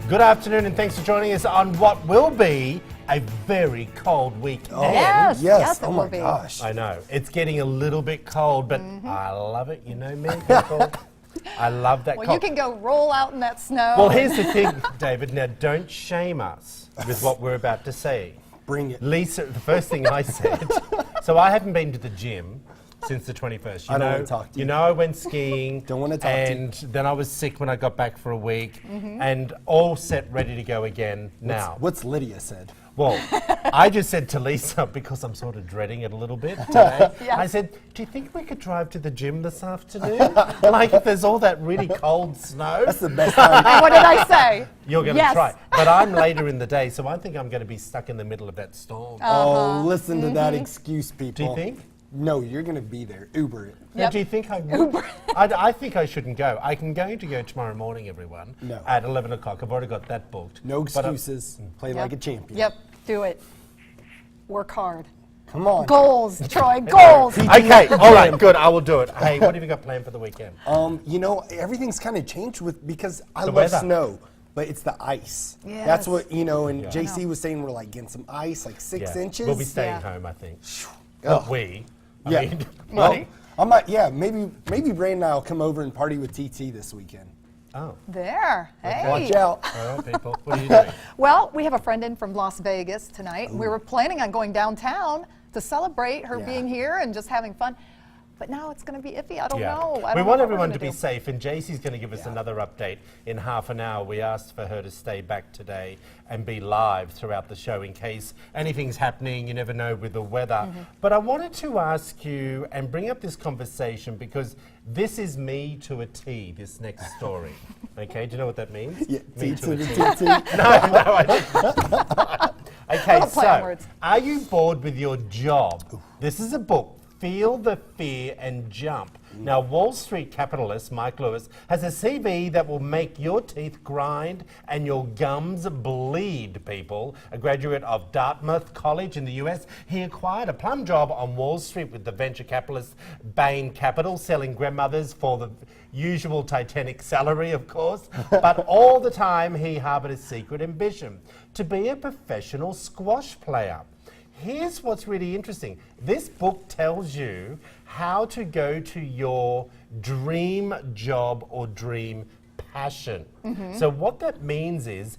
Good afternoon and thanks for joining us on what will be a very cold week. Oh, yes, it oh will my be. gosh. I know, it's getting a little bit cold, but I love it. You know me, people. I love that Well, cold. you can go roll out in that snow. Well, here's the thing, David. Now, don't shame us with what we're about to say. Bring it. Lisa, the first thing I said, so I haven't been to the gym since the 21st. I don't want to talk to you. You know, I went skiing. Don't want to talk to you. And then I was sick when I got back for a week, and all set, ready to go again now. What's Lydia said? Well, I just said to Lisa, because I'm sort of dreading it a little bit today, Yeah. I said, do you think we could drive to the gym this afternoon? Like, if there's all that really cold snow, That's the best time. And what did I say? you're going to Yes. try. But I'm later in the day, so I think I'm going to be stuck in the middle of that storm. Oh, listen to that excuse, people. Do you think? No, you're going to be there. Uber it. Now, Yep. do you think I would? I think I shouldn't go. I'm going to go tomorrow morning, everyone, No. at 11 o'clock. I've already got that booked. No But I- excuses. Play Yep. like a champion. Yep, do it. Work hard. Come on. Goals, Troy, goals. Okay, all right, good. I will do it. Hey, what have you got planned for the weekend? You know, everything's kind of changed because I The love weather. snow, but it's the ice. Yes. That's what, you know, and Yeah. JC was saying we're like getting some ice, like 6 Yeah. inches. We'll be staying Yeah. home, I think. Ugh. Not we. I Yeah. mean, Well, right? I might, yeah, maybe Brandon and I will come over and party with TT this weekend. Oh, There. Hey. Watch out. all right, people. What are you doing? Well, we have a friend in from Las Vegas tonight. We were planning on going downtown to celebrate her Yeah. being here and just having fun. But now it's going to be iffy. I don't Yeah. know. I don't We know want what we're everyone gonna to be do. safe, and JC's going to give us another update in half an hour. We asked for her to stay back today and be live throughout the show in case anything's happening. You never know with the weather. But I wanted to ask you and bring up this conversation because this is me to a T, this next story. Okay, do you know what that means? Yeah, Me T to the T. TT. No, I didn't. Okay, Little play on so words. are you bored with your job? This is a book, Feel the Fear and Jump. Now, Wall Street capitalist Mike Lewis has a CV that will make your teeth grind and your gums bleed, people. A graduate of Dartmouth College in the US, he acquired a plum job on Wall Street with the venture capitalist Bain Capital, selling grandmothers for the usual Titanic salary, of course. But all the time, he harbored a secret ambition to be a professional squash player. Here's what's really interesting. This book tells you how to go to your dream job or dream passion. So what that means is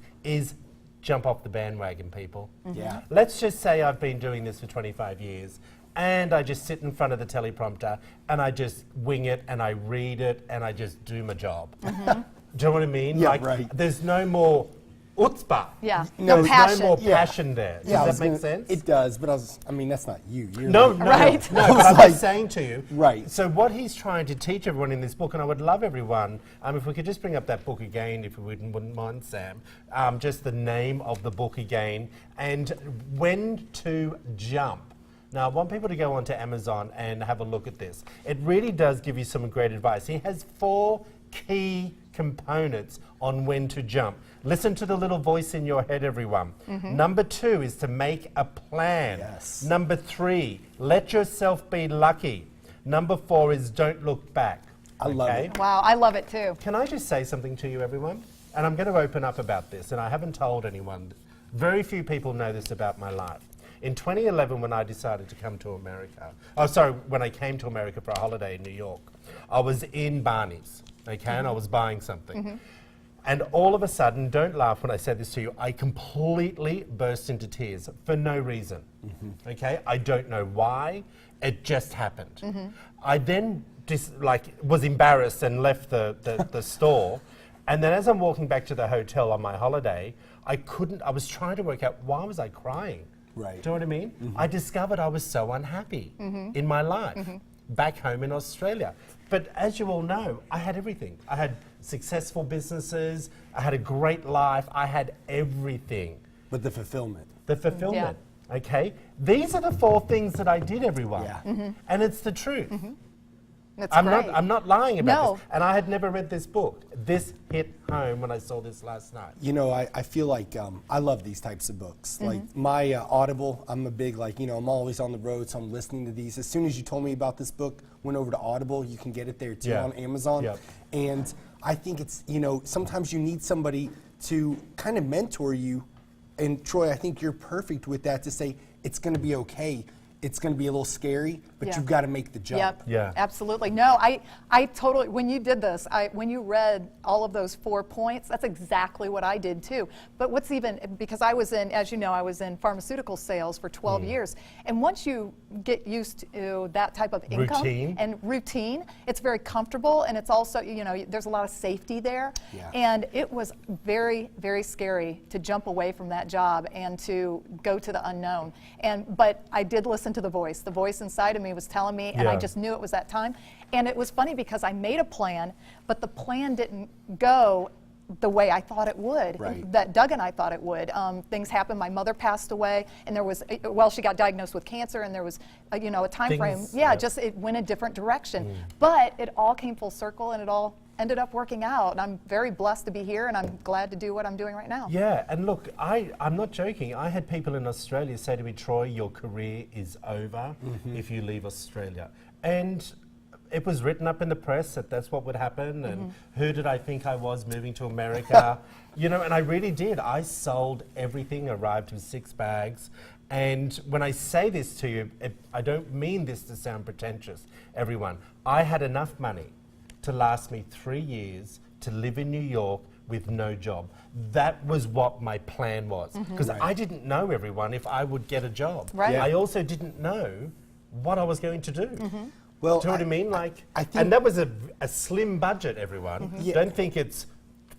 jump off the bandwagon, people. Yeah. Let's just say I've been doing this for 25 years and I just sit in front of the teleprompter and I just wing it and I read it and I just do my job. Do you know what I mean? Yeah, like, right. there's no more chutzpah. Yeah. No, No there's passion. No more Yeah. passion there. Yeah, I Does was that make gonna- sense? It does, but I mean, that's not you. You're No, like- no, Right. no, I but was I'm like- just saying to you. Right. So what he's trying to teach everyone in this book, and I would love everyone, if we could just bring up that book again, if you wouldn't mind, Sam, just the name of the book again, and when to jump. Now, I want people to go onto Amazon and have a look at this. It really does give you some great advice. He has 4 key components on when to jump. Listen to the little voice in your head, everyone. Number 2 is to make a plan. Yes. Number 3, let yourself be lucky. Number 4 is don't look back. I love it. Wow, I love it too. Can I just say something to you, everyone? And I'm going to open up about this, and I haven't told anyone. Very few people know this about my life. In 2011, when I decided to come to America, when I came to America for a holiday in New York, I was in Barney's, okay, and I was buying something. And all of a sudden, don't laugh when I say this to you, I completely burst into tears for no reason, okay? I don't know why, it just happened. I then was embarrassed and left the store. And then as I'm walking back to the hotel on my holiday, I was trying to work out why was I crying. Right. Do you know what I mean? I discovered I was so unhappy in my life back home in Australia. But as you all know, I had everything. I had successful businesses, I had a great life, I had everything. But the fulfillment. The fulfillment, okay? These are the 4 things that I did, everyone. Yeah. And it's the truth. That's I'm great. not lying about No. this. And I had never read this book. This hit home when I saw this last night. You know, I feel like I love these types of books. Like my Audible, I'm a big, I'm always on the road, so I'm listening to these. As soon as you told me about this book, went over to Audible. You can get it there too Yeah. on Amazon. Yep. And I think it's, sometimes you need somebody to kind of mentor you. And Troy, I think you're perfect with that to say it's going to be okay. It's going to be a little scary, but Yeah. you've got to make the jump. Yep. Yeah. Absolutely. No, I totally, when you did this, when you read all of those 4 points, that's exactly what I did too. But what's even, because I was in, as you know, I was in pharmaceutical sales for 12 years. And once you get used to that type of income and routine, it's very comfortable, and it's also, there's a lot of safety there. Yeah. And it was very, very scary to jump away from that job and to go to the unknown. But I did listen to the voice. The voice inside of me was telling me, and I just knew it was that time. And it was funny because I made a plan, but the plan didn't go the way I thought it would, Right. that Doug and I thought it would. Things happened. My mother passed away, and there was, she got diagnosed with cancer, and there was, a time frame. Yeah, just it went a different direction. But it all came full circle, and it all ended up working out. And I'm very blessed to be here, and I'm glad to do what I'm doing right now. Yeah, and look, I'm not joking. I had people in Australia say to me, Troy, your career is over if you leave Australia. And it was written up in the press that that's what would happen, and who did I think I was moving to America? And I really did. I sold everything, arrived with 6 bags. And when I say this to you, I don't mean this to sound pretentious, everyone. I had enough money to last me 3 years to live in New York with no job. That was what my plan was. Because I didn't know, everyone, if I would get a job. Right. Yeah. I also didn't know what I was going to do. Well, Do you know what I mean? I think, And that was a slim budget, everyone. Yeah. Don't think it's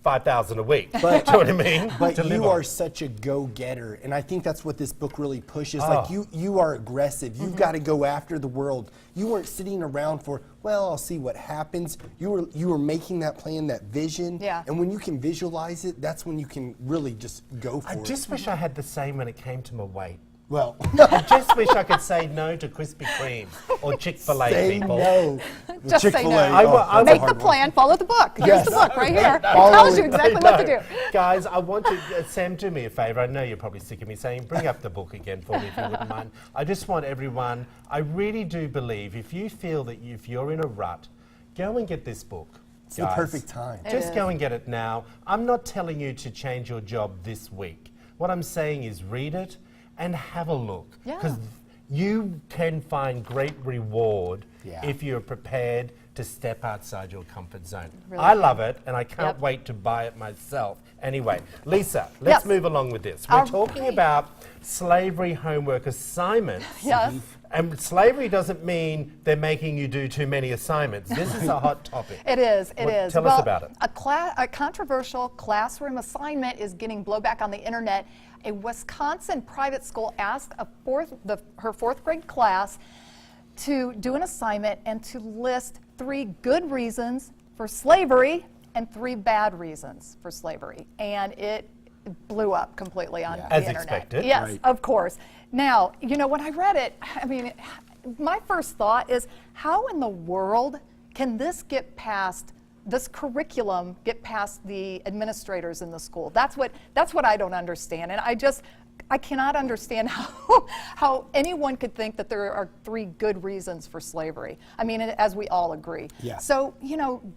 $5,000 a week. But- Do you know what I mean? But To live you on. are such a go-getter, and I think that's what this book really pushes. Oh. Like you are aggressive. You've got to go after the world. You weren't sitting around for, well, I'll see what happens. You were making that plan, that vision. Yeah. And when you can visualize it, that's when you can really just go for I it. just wish I had the same when it came to my weight. Well, I just wish I could say no to Krispy Kreme or Chick-fil-A, say people. no. Just say Chick-fil-A, no. I wa- I that's a Make the hard one. plan, follow the book. Here's Yes. the book right here. It Follow tells you it. exactly I what to know. do. Guys, I want to, Sam, do me a favor. I know you're probably sick of me saying, bring up the book again for me if you wouldn't mind. I just want everyone, I really do believe if you feel that if you're in a rut, go and get this book. It's the guys. perfect time. It Just is. go and get it now. I'm not telling you to change your job this week. What I'm saying is read it and have a look. Yeah. Because you can find great reward Yeah. if you're prepared to step outside your comfort zone. Really I can. love it, and I can't Yep. wait to buy it myself. Anyway, Lisa, let's Yes. move along with this. We're All talking right. about slavery homework assignments. Yes. And slavery doesn't mean they're making you do too many assignments. This is a hot topic. It is. It What- is. tell us about it. A controversial classroom assignment is getting blowback on the internet. A Wisconsin private school asked her 4th grade class to do an assignment and to list 3 good reasons for slavery and 3 bad reasons for slavery. And it blew up completely on Yeah. the As internet. expected. Yes, Right. of course. Now, when I read it, I mean, my first thought is, how in the world can this curriculum get past the administrators in the school? That's what I don't understand. And I cannot understand how anyone could think that there are 3 good reasons for slavery. I mean, as we all agree. Yeah. So,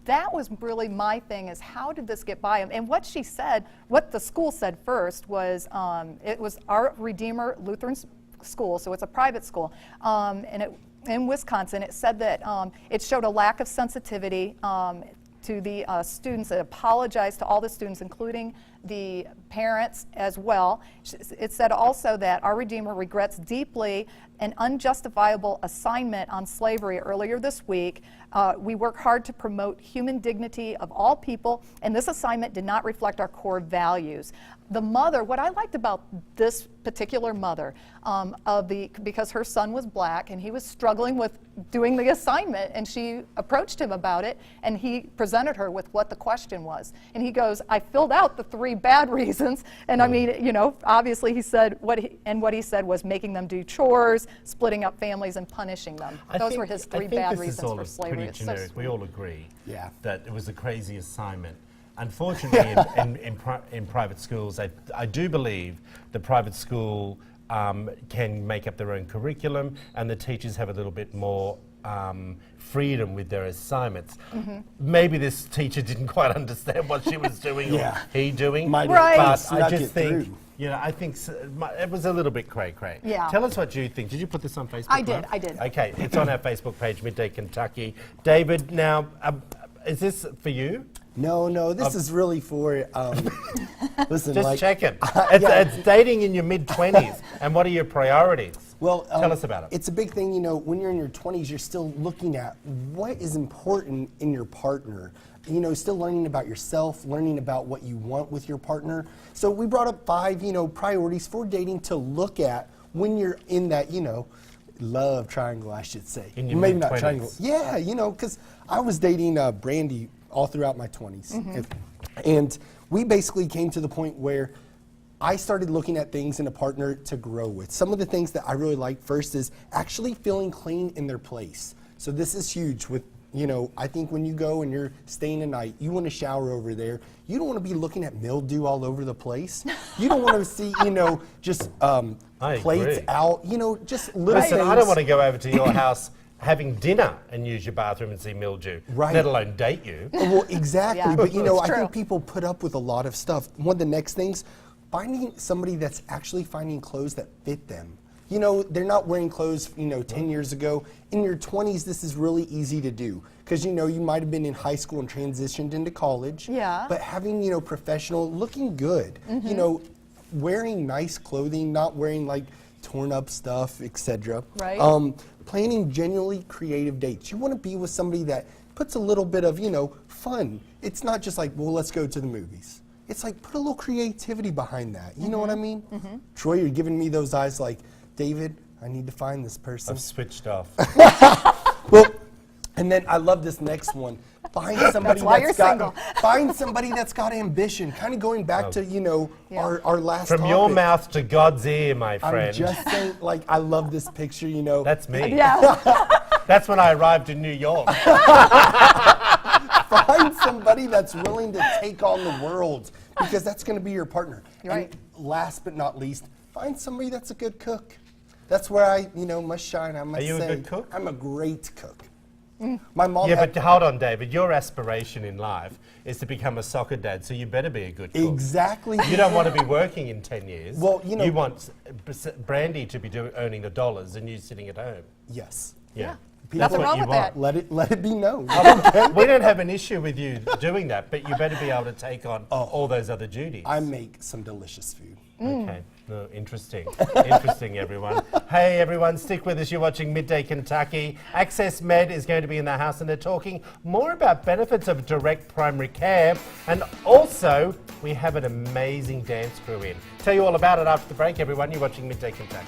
that was really my thing, is how did this get by them? And what she said, what the school said first was, it was Our Redeemer Lutheran School, so it's a private school, in Wisconsin. It said that it showed a lack of sensitivity to the students. It apologized to all the students, including the parents as well. It said also that Our Redeemer regrets deeply an unjustifiable assignment on slavery earlier this week. We work hard to promote human dignity of all people, and this assignment did not reflect our core values. The mother, what I liked about this particular mother, because her son was black and he was struggling with doing the assignment, and she approached him about it, and he presented her with what the question was. And he goes, I filled out the 3 bad reasons, and I mean, obviously he said, what he said was making them do chores, splitting up families, and punishing them. Those were his 3 bad reasons for slavery. Pretty It's so generic. We sweet. all agree Yeah. that it was a crazy assignment. Unfortunately, in private schools, I do believe the private school can make up their own curriculum, and the teachers have a little bit more freedom with their assignments. Maybe this teacher didn't quite understand what she was doing Yeah. or he doing. Might have Right. But snuck I it just think, through. I think it was a little bit cray-cray. Yeah. Tell us what you think. Did you put this on Facebook? I did, Live? I did. Okay, it's on our Facebook page, Midday Kentucky. David, now, is this for you? No, this is really for, listen, Just like, checking. yeah. It's dating in your mid-20s. And what are your priorities? Well, Tell us about it. It's a big thing, when you're in your 20s, you're still looking at what is important in your partner. Still learning about yourself, learning about what you want with your partner. So we brought up 5, priorities for dating to look at when you're in that, love triangle, I should say. In your Maybe mid-20s. not triangle. Yeah, because I was dating Brandy all throughout my 20s. And we basically came to the point where I started looking at things in a partner to grow with. Some of the things that I really like first is actually feeling clean in their place. So this is huge with, I think when you go and you're staying a night, you want to shower over there. You don't want to be looking at mildew all over the place. You don't want to see, just I plates agree. out, just little Listen, things. I don't want to go over to your house having dinner and use your bathroom and see mildew, Right. let alone date you. Well, exactly. Yeah, But, that's I true. think people put up with a lot of stuff. One of the next things, finding somebody that's actually finding clothes that fit them. They're not wearing clothes, 10 years ago. In your 20s, this is really easy to do because, you might have been in high school and transitioned into college. Yeah. But having, professional, looking good, wearing nice clothing, not wearing like torn up stuff, etc. Right. Planning genuinely creative dates. You want to be with somebody that puts a little bit of, fun. It's not just like, well, let's go to the movies. It's like, put a little creativity behind that. You know what I mean? Troy, you're giving me those eyes like, David, I need to find this person. I've switched off. Well, and then I love this next one. Find somebody why you're got single. find somebody that's got ambition. Kind of going back to, Yeah. our last From your topic. mouth to God's ear, my I'm friend. just saying, like, I love this picture, That's me. Yeah. That's when I arrived in New York. Find somebody that's willing to take on the world because that's going to be your partner. Right. And last but not least, find somebody that's a good cook. That's where I, must shine. I must Are you a say. good cook? I'm a great cook. My mom. Yeah, had- but hold on, David. Your aspiration in life is to become a soccer dad, so you better be a good cook. Exactly. You don't want to be working in 10 years. Well, you want Brandy to be earning the dollars and you sitting at home. Yes. Yeah. Nothing That's what wrong you with want. that. Let it be known. We don't have an issue with you doing that, but you better be able to take on all those other duties. I make some delicious food. Okay. No, interesting. Interesting, everyone. Hey, everyone, stick with us. You're watching Midday Kentucky. Access Med is going to be in the house, and they're talking more about benefits of direct primary care. And also, we have an amazing dance crew in. Tell you all about it after the break, everyone. You're watching Midday Kentucky.